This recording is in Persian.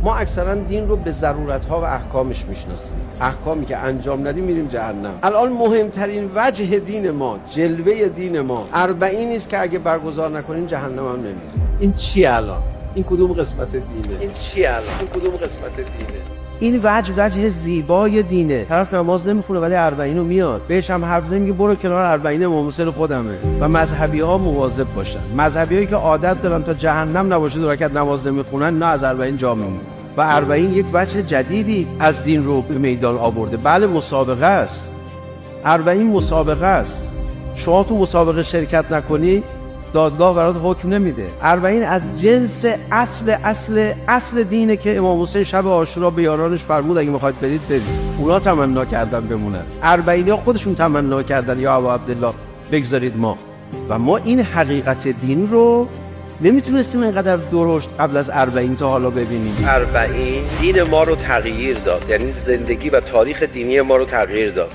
ما اکثرا دین رو به ضرورت‌ها و احکامش میشناسیم. احکامی که انجام ندیم میریم جهنم. الان مهمترین وجه دین ما، جلوه دین ما، 40 است که اگه برگزار نکنیم جهنم هم نمیریم. این چیه الان؟ این کدوم قسمت دینه؟ این چیه الان؟ این کدوم قسمت دینه؟ این وجه زیبای دینه. طرف نماز نمیخونه ولی 40 رو میاد. بهش هم حرف میگه برو کنار 40 امام حسین خودمه. و مذهبی‌ها مواظب باشن. مذهبیایی که عادت دارن تا جهنم نباشه 2 رکعت نماز نمیخونن، نه از 40 جا میمونه. و 40 یک وجه جدیدی از دین رو به میدان آورده. بله مسابقه است. 40 مسابقه است. شما تو مسابقه شرکت نکنی دادگاه برات حکم نمیده. 40 از جنس اصل دینه که امام حسین شب عاشورا به یارانش فرمود اگه میخواید برید برید. اونا تمنا کردن بمونن. 40 ها خودشون تمنا کردن یا ابا عبدالله بگذارید ما. و ما این حقیقت دین رو نمیتونستیم اینقدر درشت قبل از 40 تا حالا ببینیم. 40 دین ما رو تغییر داد، یعنی زندگی و تاریخ دینی ما رو تغییر داد.